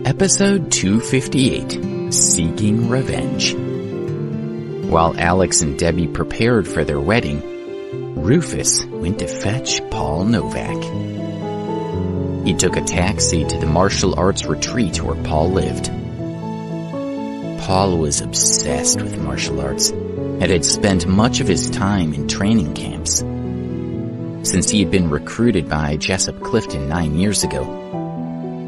Episode 258, Seeking Revenge. While Alex and Debbie prepared for their wedding, Rufus went to fetch Paul Novak. He took a taxi to the martial arts retreat where Paul lived. Paul was obsessed with martial arts and had spent much of his time in training camps. Since he had been recruited by Jessup Clifton 9 years ago,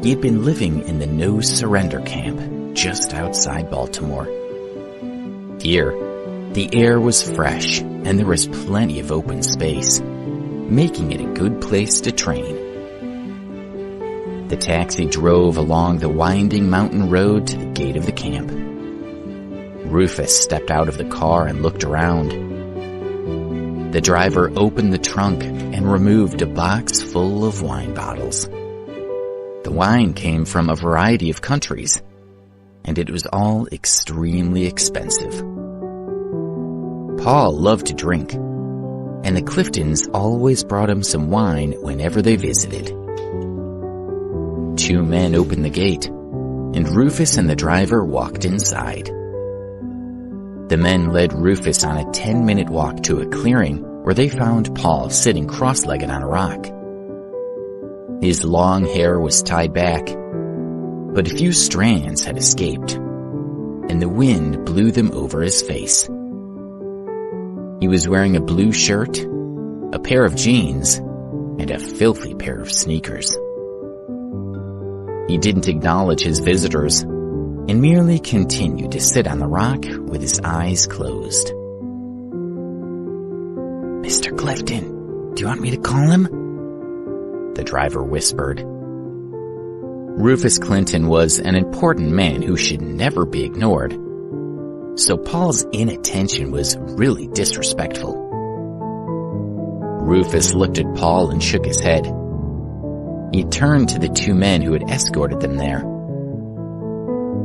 he had been living in the No Surrender camp just outside Baltimore. Here, the air was fresh and there was plenty of open space, making it a good place to train. The taxi drove along the winding mountain road to the gate of the camp. Rufus stepped out of the car and looked around. The driver opened the trunk and removed a box full of wine bottles. The wine came from a variety of countries, and it was all extremely expensive. Paul loved to drink, and the Cliftons always brought him some wine whenever they visited. 2 men opened the gate, and Rufus and the driver walked inside. The men led Rufus on a 10-minute walk to a clearing where they found Paul sitting cross-legged on a rock. His long hair was tied back, but a few strands had escaped, and the wind blew them over his face. He was wearing a blue shirt, a pair of jeans, and a filthy pair of sneakers. He didn't acknowledge his visitors and merely continued to sit on the rock with his eyes closed. "Mr. Clifton, do you want me to call him?" the driver whispered. Rufus Clinton was an important man who should never be ignored, so Paul's inattention was really disrespectful. Rufus looked at Paul and shook his head. He turned to the 2 men who had escorted them there.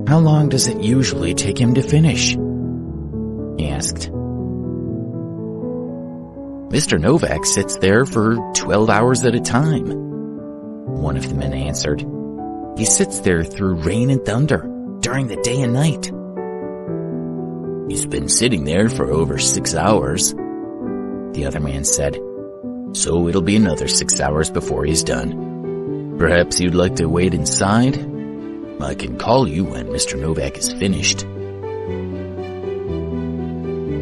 "How long does it usually take him to finish?" he asked. "Mr. Novak sits there for 12 hours at a time," one of the men answered. "He sits there through rain and thunder, during the day and night." "He's been sitting there for over 6 hours," the other man said. "So it'll be another 6 hours before he's done. Perhaps you'd like to wait inside? I can call you when Mr. Novak is finished."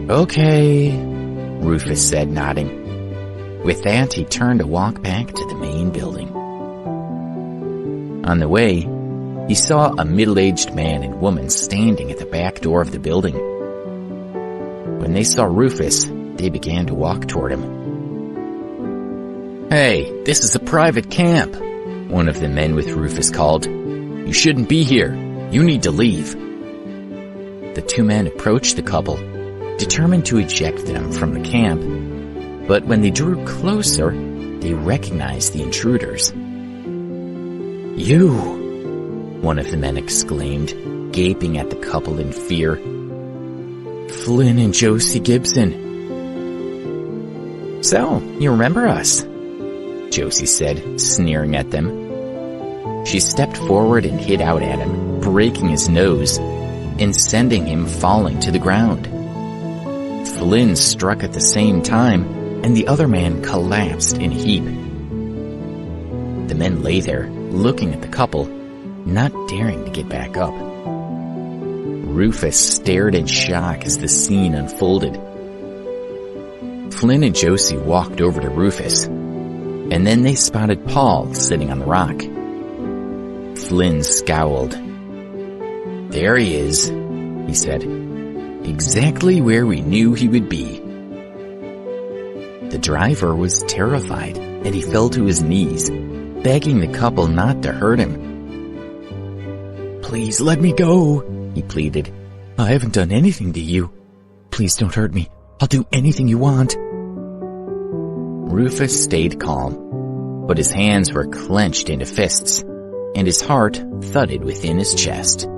"Okay," Rufus said, nodding. With that, he turned to walk back to the main building. On the way, he saw a middle-aged man and woman standing at the back door of the building. When they saw Rufus, they began to walk toward him. "Hey, this is a private camp," one of the men with Rufus called. "You shouldn't be here. You need to leave." The 2 men approached the couple, determined to eject them from the camp, but when they drew closer, they recognized the intruders. "You!" one of the men exclaimed, gaping at the couple in fear. "Flynn and Josie Gibson." "So, you remember us?" Josie said, sneering at them. She stepped forward and hit out at him, breaking his nose and sending him falling to the ground. Flynn struck at the same time, and the other man collapsed in a heap. The men lay there, looking at the couple, not daring to get back up. Rufus stared in shock as the scene unfolded. Flynn and Josie walked over to Rufus, and then they spotted Paul sitting on the rock. Flynn scowled. "There he is," he said. "Exactly where we knew he would be." The driver was terrified, and he fell to his knees, begging the couple not to hurt him. "Please let me go," he pleaded. "I haven't done anything to you. Please don't hurt me. I'll do anything you want." Rufus stayed calm, but his hands were clenched into fists, and his heart thudded within his chest.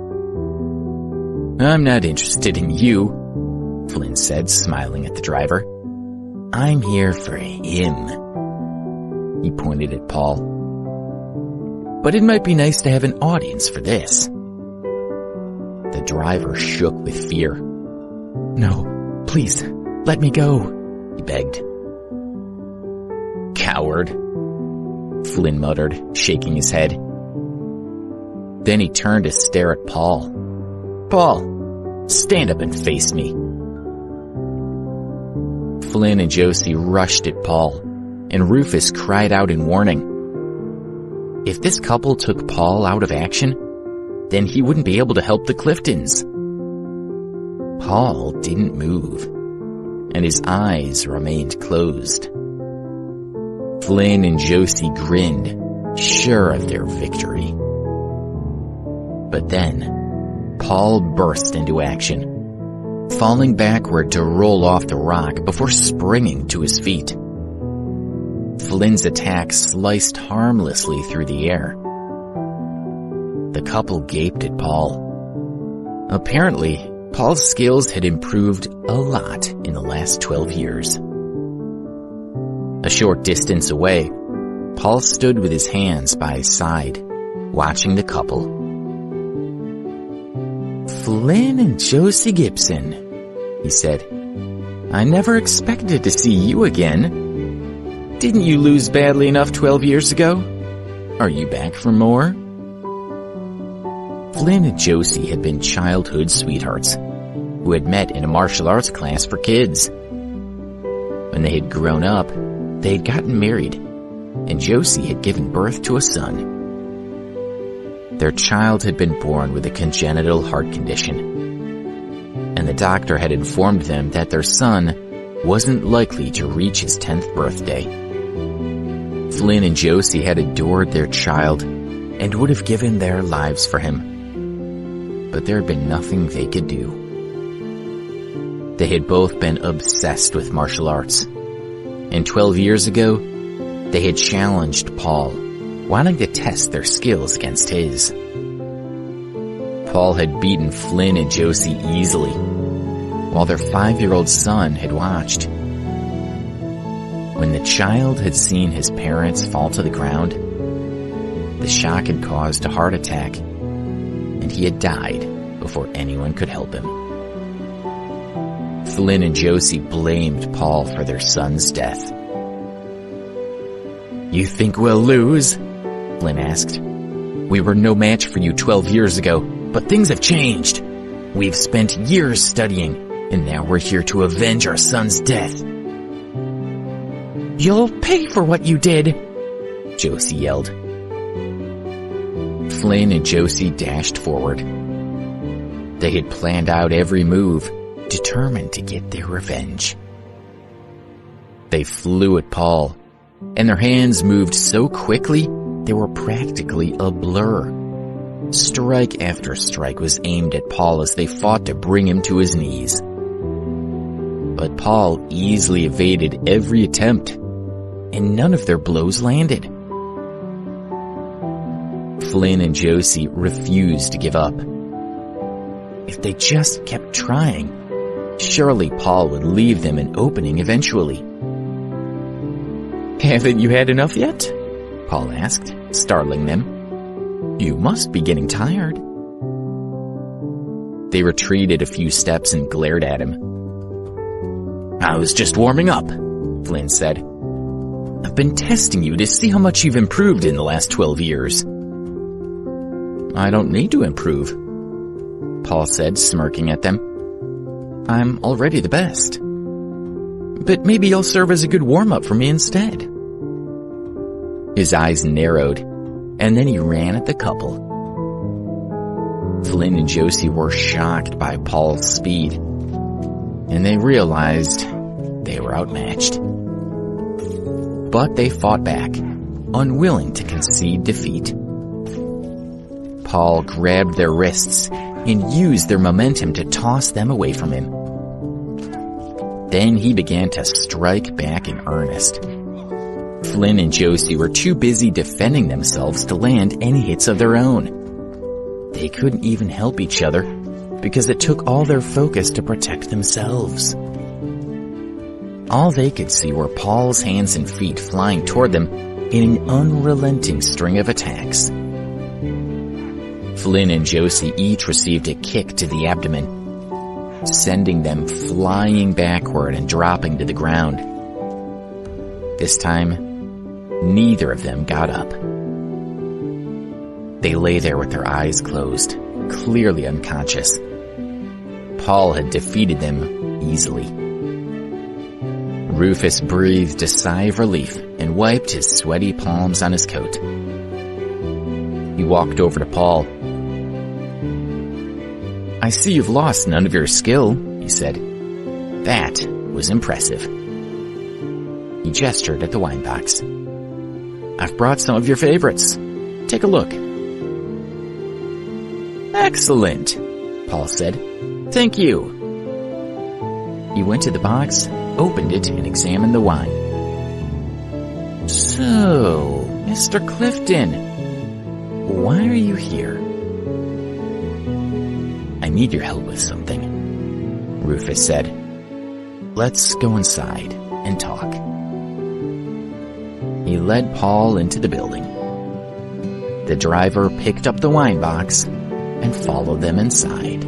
"I'm not interested in you," Flynn said, smiling at the driver. "I'm here for him." He pointed at Paul. but it might be nice to have an audience for this." The driver shook with fear. "No, please, let me go," he begged. "Coward," Flynn muttered, shaking his head. Then he turned to stare at Paul. "Paul, stand up and face me." Flynn and Josie rushed at Paul, and Rufus cried out in warning. If this couple took Paul out of action, then he wouldn't be able to help the Cliftons. Paul didn't move, and his eyes remained closed. Flynn and Josie grinned, sure of their victory. But then, Paul burst into action, falling backward to roll off the rock before springing to his feet. Flynn's attack sliced harmlessly through the air. The couple gaped at Paul. Apparently, Paul's skills had improved a lot in the last 12 years. A short distance away, Paul stood with his hands by his side, watching the couple. "Flynn and Josie Gibson," he said. "I never expected to see you again. Didn't you lose badly enough 12 years ago? Are you back for more?" Flynn and Josie had been childhood sweethearts who had met in a martial arts class for kids. When they had grown up, they had gotten married, and Josie had given birth to a son. Their child had been born with a congenital heart condition, and the doctor had informed them that their son wasn't likely to reach his 10th birthday. Flynn and Josie had adored their child and would have given their lives for him, but there had been nothing they could do. They had both been obsessed with martial arts, and 12 years ago, they had challenged Paul, wanting to test their skills against his. Paul had beaten Flynn and Josie easily, while their 5-year-old son had watched. When the child had seen his parents fall to the ground, the shock had caused a heart attack, and he had died before anyone could help him. Flynn and Josie blamed Paul for their son's death. "You think we'll lose?" Flynn asked. "We were no match for you 12 years ago, but things have changed. We've spent years studying, and now we're here to avenge our son's death." "You'll pay for what you did," Josie yelled. Flynn and Josie dashed forward. They had planned out every move, determined to get their revenge. They flew at Paul, and their hands moved so quickly they were practically a blur. Strike after strike was aimed at Paul as they fought to bring him to his knees. But Paul easily evaded every attempt, and none of their blows landed. Flynn and Josie refused to give up. If they just kept trying, surely Paul would leave them an opening eventually. "Haven't you had enough yet?" Paul asked, startling them. "You must be getting tired." They retreated a few steps and glared at him. "I was just warming up," Flynn said. "I've been testing you to see how much you've improved in the last 12 years. "I don't need to improve," Paul said, smirking at them. "I'm already the best. But maybe you'll serve as a good warm-up for me instead." His eyes narrowed, and then he ran at the couple. Flynn and Josie were shocked by Paul's speed, and they realized they were outmatched. But they fought back, unwilling to concede defeat. Paul grabbed their wrists and used their momentum to toss them away from him. Then he began to strike back in earnest. Flynn and Josie were too busy defending themselves to land any hits of their own. They couldn't even help each other because it took all their focus to protect themselves. All they could see were Paul's hands and feet flying toward them in an unrelenting string of attacks. Flynn and Josie each received a kick to the abdomen, sending them flying backward and dropping to the ground. This time, neither of them got up. They lay there with their eyes closed, clearly unconscious. Paul had defeated them easily. Rufus breathed a sigh of relief and wiped his sweaty palms on his coat. He walked over to Paul. "I see you've lost none of your skill," he said. "That was impressive." He gestured at the wine box. "I've brought some of your favorites. Take a look." "Excellent," Paul said. "Thank you." He went to the box, opened it, and examined the wine. "So, Mr. Clifton, why are you here?" "I need your help with something," Rufus said. "Let's go inside and talk." He led Paul into the building. The driver picked up the wine box and followed them inside.